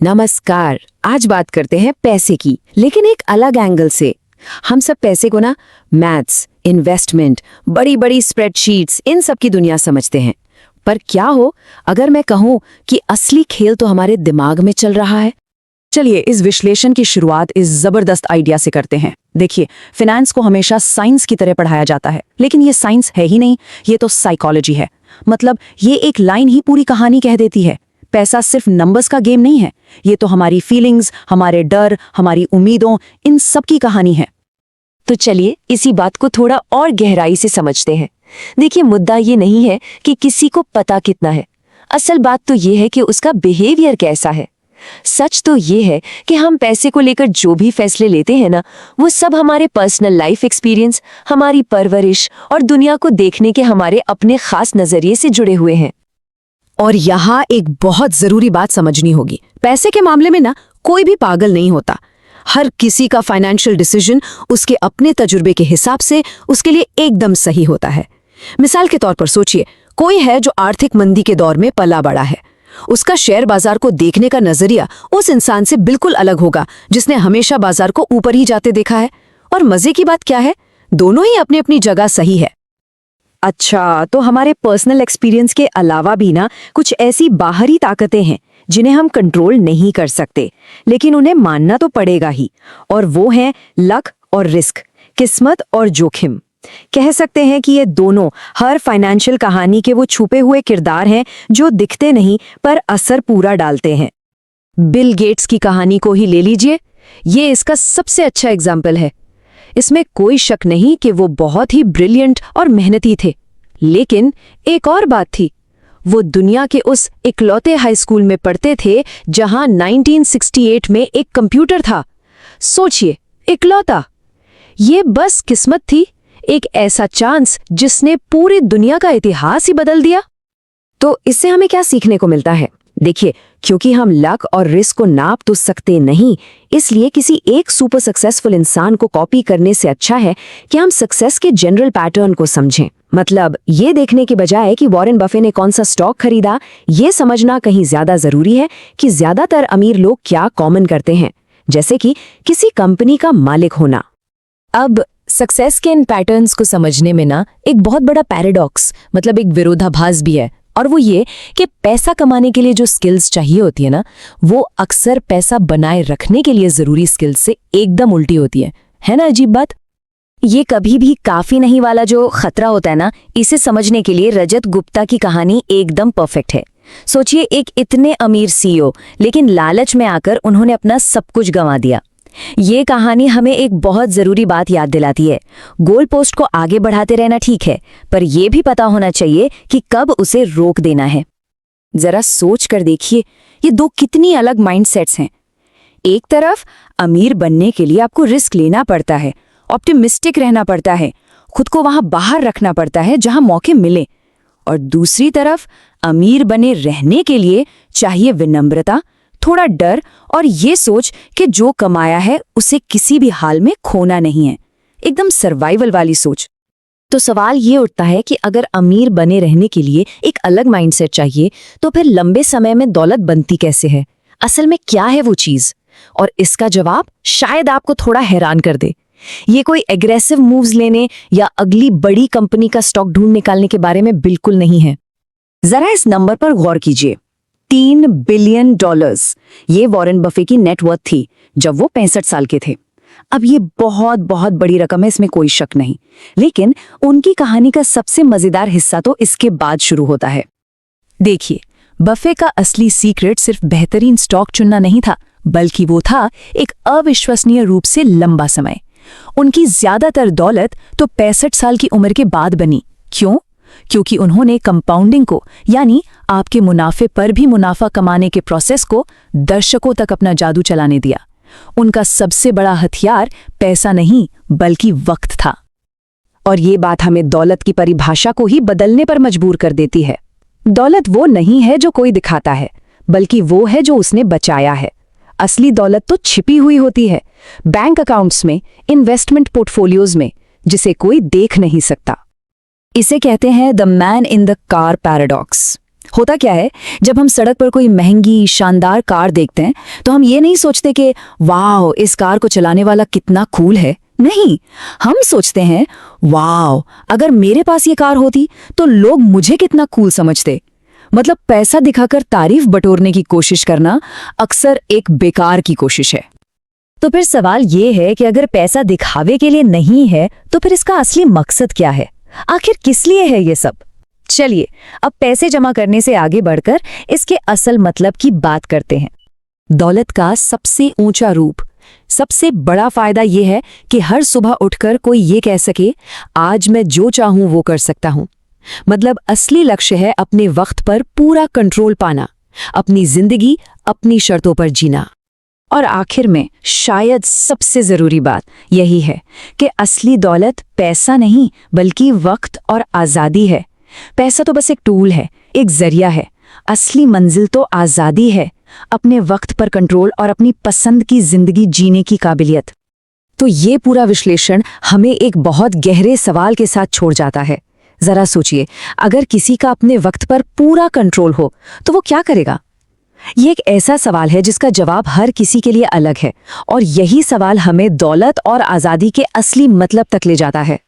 नमस्कार। आज बात करते हैं पैसे की, लेकिन एक अलग एंगल से। हम सब पैसे को ना मैथ्स, इन्वेस्टमेंट, बड़ी बड़ी स्प्रेडशीट्स, इन सब की दुनिया समझते हैं। पर क्या हो अगर मैं कहूँ कि असली खेल तो हमारे दिमाग में चल रहा है। चलिए इस विश्लेषण की शुरुआत इस जबरदस्त आइडिया से करते हैं। देखिए, फाइनेंस को हमेशा साइंस की तरह पढ़ाया जाता है, लेकिन ये साइंस है ही नहीं, ये तो साइकोलॉजी है। मतलब ये एक लाइन ही पूरी कहानी कह देती है। पैसा सिर्फ नंबर्स का गेम नहीं है, ये तो हमारी फीलिंग्स, हमारे डर, हमारी उम्मीदों, इन सब की कहानी है। तो चलिए इसी बात को थोड़ा और गहराई से समझते हैं। देखिए, मुद्दा ये नहीं है कि किसी को पता कितना है, असल बात तो ये है कि उसका बिहेवियर कैसा है। सच तो ये है कि हम पैसे को लेकर जो भी फैसले लेते हैं ना, वो सब हमारे पर्सनल लाइफ एक्सपीरियंस, हमारी परवरिश और दुनिया को देखने के हमारे अपने खास नजरिए से जुड़े हुए हैं। और यहाँ एक बहुत जरूरी बात समझनी होगी। पैसे के मामले में ना कोई भी पागल नहीं होता। हर किसी का फाइनेंशियल डिसीजन उसके अपने तजुर्बे के हिसाब से उसके लिए एकदम सही होता है। मिसाल के तौर पर सोचिए, कोई है जो आर्थिक मंदी के दौर में पला बड़ा है। उसका शेयर बाजार को देखने का नजरिया उस इंसान से बिल्कुल अलग होगा जिसने हमेशा बाजार को ऊपर ही जाते देखा है। और मजे की बात क्या है, दोनों ही अपनी अपनी जगह सही है। अच्छा, तो हमारे पर्सनल एक्सपीरियंस के अलावा भी ना कुछ ऐसी बाहरी ताकतें हैं जिन्हें हम कंट्रोल नहीं कर सकते, लेकिन उन्हें मानना तो पड़ेगा ही। और वो हैं लक और रिस्क, किस्मत और जोखिम। कह सकते हैं कि ये दोनों हर फाइनेंशियल कहानी के वो छुपे हुए किरदार हैं जो दिखते नहीं पर असर पूरा डालते हैं। बिल गेट्स की कहानी को ही ले लीजिए, ये इसका सबसे अच्छा एग्जाम्पल है। इसमें कोई शक नहीं कि वो बहुत ही ब्रिलियंट और मेहनती थे, लेकिन एक और बात थी, वो दुनिया के उस इकलौते हाई स्कूल में पढ़ते थे जहां 1968 में एक कंप्यूटर था। सोचिए, इकलौता। ये बस किस्मत थी, एक ऐसा चांस जिसने पूरी दुनिया का इतिहास ही बदल दिया। तो इससे हमें क्या सीखने को मिलता है? देखिए, क्योंकि हम लक और रिस्क को नाप तो सकते नहीं, इसलिए किसी एक सुपर सक्सेसफुल इंसान को कॉपी करने से अच्छा है कि हम सक्सेस के जनरल पैटर्न को समझें। मतलब ये देखने के बजाय कि वॉरेन बफे ने कौन सा स्टॉक खरीदा, ये समझना कहीं ज्यादा जरूरी है कि ज्यादातर अमीर लोग क्या कॉमन करते हैं, जैसे कि किसी कंपनी का मालिक होना। अब सक्सेस के इन पैटर्न्स को समझने में ना एक बहुत बड़ा पैराडॉक्स, मतलब एक विरोधाभास भी है, और वो ये कि पैसा कमाने के लिए जो स्किल्स चाहिए होती है ना, वो अक्सर पैसा बनाए रखने के लिए जरूरी स्किल्स से एकदम उल्टी होती है ना? अजीब बात। ये कभी भी काफी नहीं वाला जो खतरा होता है ना, इसे समझने के लिए रजत गुप्ता की कहानी एकदम परफेक्ट है। सोचिए, एक इतने अमीर सीईओ, लेकिन लालच में आकर उन्होंने अपना सब कुछ गंवा दिया। ये कहानी हमें एक बहुत जरूरी बात याद दिलाती है। गोल पोस्ट को आगे बढ़ाते रहना ठीक है, पर यह भी पता होना चाहिए कि कब उसे रोक देना है। जरा सोच कर देखिए, ये दो कितनी अलग माइंडसेट्स हैं। एक तरफ अमीर बनने के लिए आपको रिस्क लेना पड़ता है, ऑप्टिमिस्टिक रहना पड़ता है, खुद को वहां बाहर रखना पड़ता है जहां मौके मिले। और दूसरी तरफ अमीर बने रहने के लिए चाहिए विनम्रता, थोड़ा डर और ये सोच कि जो कमाया है उसे किसी भी हाल में खोना नहीं है। एकदम सर्वाइवल वाली सोच। तो सवाल ये उठता है कि अगर अमीर बने रहने के लिए एक अलग माइंडसेट चाहिए, तो फिर लंबे समय में दौलत बनती कैसे है? असल में क्या है वो चीज? और इसका जवाब शायद आपको थोड़ा हैरान कर दे। ये कोई एग्रेसिव मूव्स लेने या अगली बड़ी कंपनी का स्टॉक ढूंढ निकालने के बारे में बिल्कुल नहीं है। जरा इस नंबर पर गौर कीजिए, $3 बिलियन। ये वॉरेन बफे की नेटवर्थ थी जब वो 65 साल के थे। अब ये बहुत बहुत बड़ी रकम है, इसमें कोई शक नहीं, लेकिन उनकी कहानी का सबसे मजेदार हिस्सा तो इसके बाद शुरू होता है। देखिए, बफे का असली सीक्रेट सिर्फ बेहतरीन स्टॉक चुनना नहीं था, बल्कि वो था एक अविश्वसनीय रूप से लंबा समय। उनकी ज्यादातर दौलत तो 65 साल की उम्र के बाद बनी। क्यों? क्योंकि उन्होंने कंपाउंडिंग को, यानी आपके मुनाफे पर भी मुनाफा कमाने के प्रोसेस को दर्शकों तक अपना जादू चलाने दिया। उनका सबसे बड़ा हथियार पैसा नहीं बल्कि वक्त था। और ये बात हमें दौलत की परिभाषा को ही बदलने पर मजबूर कर देती है। दौलत वो नहीं है जो कोई दिखाता है, बल्कि वो है जो उसने बचाया है। असली दौलत तो छिपी हुई होती है, बैंक अकाउंट्स में, इन्वेस्टमेंट पोर्टफोलियोज में, जिसे कोई देख नहीं सकता। इसे कहते हैं the man in the car paradox. होता क्या है, जब हम सड़क पर कोई महंगी शानदार कार देखते हैं तो हम ये नहीं सोचते कि वाह, इस कार को चलाने वाला कितना कूल है। नहीं, हम सोचते हैं वाह, अगर मेरे पास ये कार होती तो लोग मुझे कितना कूल समझते। मतलब पैसा दिखाकर तारीफ बटोरने की कोशिश करना अक्सर एक बेकार की कोशिश है। तो फिर सवाल ये है कि अगर पैसा दिखावे के लिए नहीं है तो फिर इसका असली मकसद क्या है? आखिर किस लिए है ये सब? चलिए अब पैसे जमा करने से आगे बढ़कर इसके असल मतलब की बात करते हैं। दौलत का सबसे ऊंचा रूप, सबसे बड़ा फायदा ये है कि हर सुबह उठकर कोई ये कह सके आज मैं जो चाहूं वो कर सकता हूं। मतलब असली लक्ष्य है अपने वक्त पर पूरा कंट्रोल पाना, अपनी जिंदगी अपनी शर्तों पर जीना। और आखिर में शायद सबसे जरूरी बात यही है कि असली दौलत पैसा नहीं बल्कि वक्त और आज़ादी है। पैसा तो बस एक टूल है, एक जरिया है। असली मंजिल तो आज़ादी है, अपने वक्त पर कंट्रोल और अपनी पसंद की जिंदगी जीने की काबिलियत। तो ये पूरा विश्लेषण हमें एक बहुत गहरे सवाल के साथ छोड़ जाता है। जरा सोचिए, अगर किसी का अपने वक्त पर पूरा कंट्रोल हो तो वो क्या करेगा? ये एक ऐसा सवाल है जिसका जवाब हर किसी के लिए अलग है, और यही सवाल हमें दौलत और आज़ादी के असली मतलब तक ले जाता है।